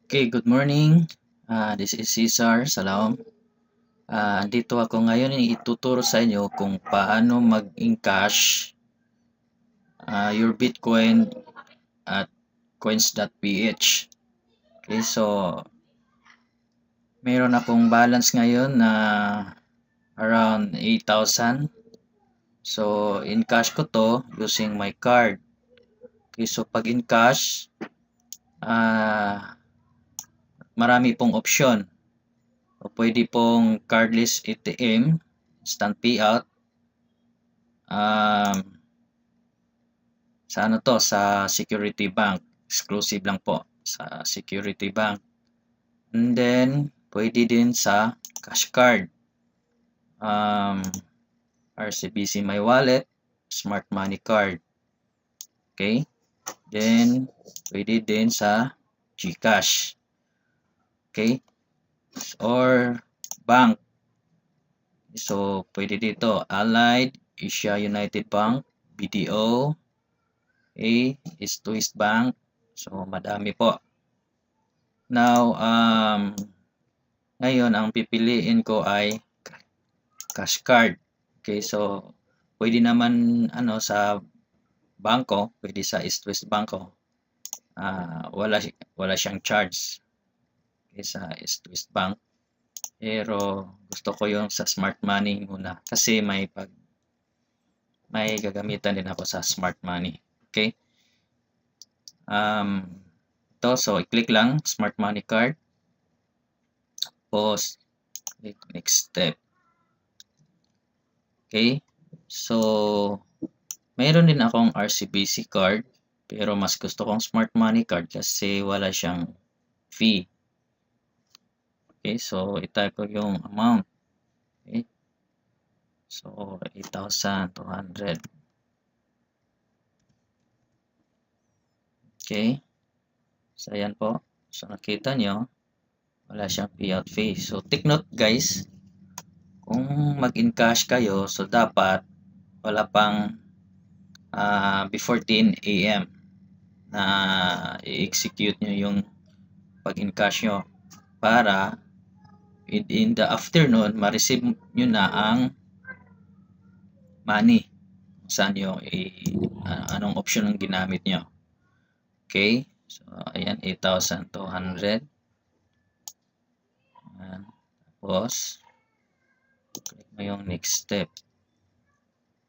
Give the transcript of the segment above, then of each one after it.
Okay, good morning. This is Cesar. Salam. Andito ako ngayon ituturo sa inyo kung paano mag-encash your Bitcoin at coins.ph. Okay, so meron akong balance ngayon na around 8,000. So, encash ko to using my card. Okay, so pag encash, marami pong option. O pwede pong cardless ATM, instant payout, sa ano to, sa Security Bank. Exclusive lang po sa Security Bank. And then, pwede din sa cash card. RCBC My Wallet, Smart Money Card. Okay? Then, pwede din sa GCash. Okay? Or bank. So, pwede dito, Allied, Asia United Bank, BDO, East to East Bank. So, madami po. Now, ngayon, ang pipiliin ko ay cash card. Okay, so, pwede naman sa bangko, pwede sa East West Banko. Wala siyang charge. Okay, sa East West Bank. Pero gusto ko yung sa Smart Money muna kasi may gagamitan din ako sa Smart Money. Okay? So i-click lang Smart Money Card. Pause. Click next step. Okay? So mayroon din akong RCBC card pero mas gusto kong Smart Money Card kasi wala siyang fee. Okay, so itype ko yung amount. Okay. So 8,200. Okay. So ayan po. So nakita nyo, wala siyang payout fee. So take note guys, kung mag-encash kayo, so dapat wala pang before 10 AM na i-execute nyo yung pag-encash nyo para in the afternoon, ma-receive nyo na ang money. Saan nyo, anong option ang ginamit nyo. Okay? So, ayan, 8,200. Ayan. Tapos, click mo yung next step.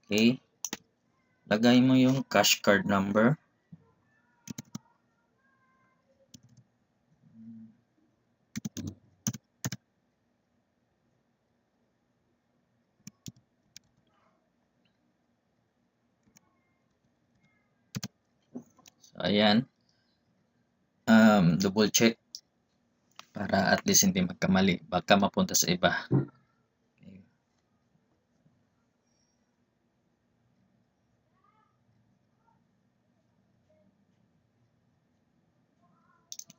Okay? Lagay mo yung cash card number. So, ayan. Double check para at least hindi magkamali. Baka mapunta sa iba.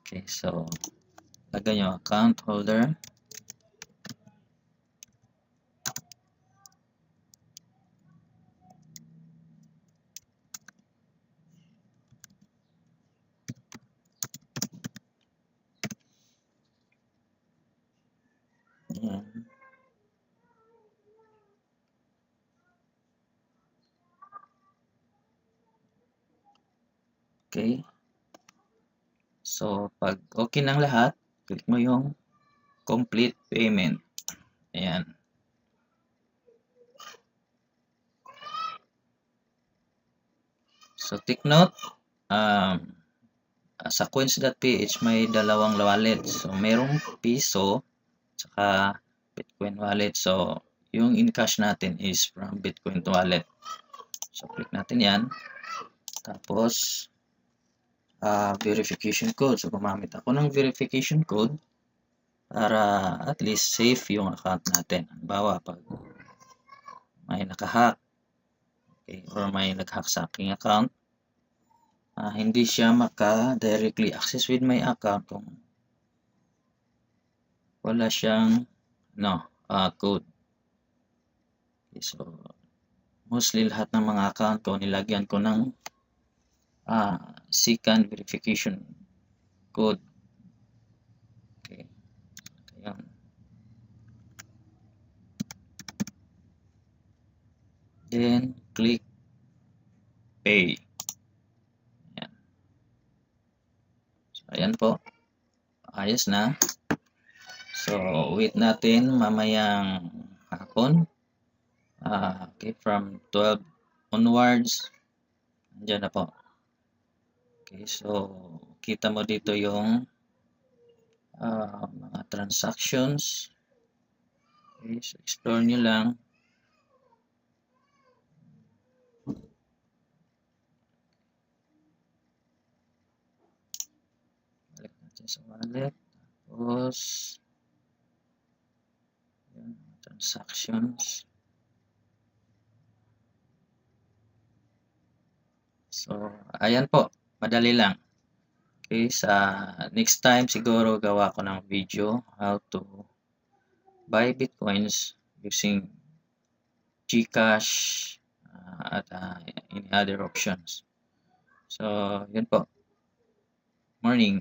Okay, so lagay yung account holder. Ayan. Okay. So, pag okay ng lahat, click mo yung complete payment. Ayan. So, take note, sa coins.ph may dalawang wallet. So, merong piso saka Bitcoin wallet. So, yung in-cash natin is from Bitcoin wallet. So, click natin yan. Tapos, verification code. So, gumamit ako ng verification code para at least safe yung account natin. Halimbawa, pag may nakahack, okay, or may nag-hack sa aking account, hindi siya maka-directly access with my account kung wala siyang code. Okay, so, mostly lahat ng mga account ko, nilagyan ko ng second verification code. Then, click pay. Ayan. So, ayan po. Ayos na. So, wait natin mamayang hapon. Okay, from 12 onwards, andyan na po. Okay, so, kita mo dito yung mga transactions. Okay, so explore nyo lang. Balik natin sa wallet. Tapos, yun, transactions. So, ayan po. Madali lang. Okay, sa next time siguro gawa ko ng video how to buy Bitcoins using GCash at any other options. So, yun po. Morning.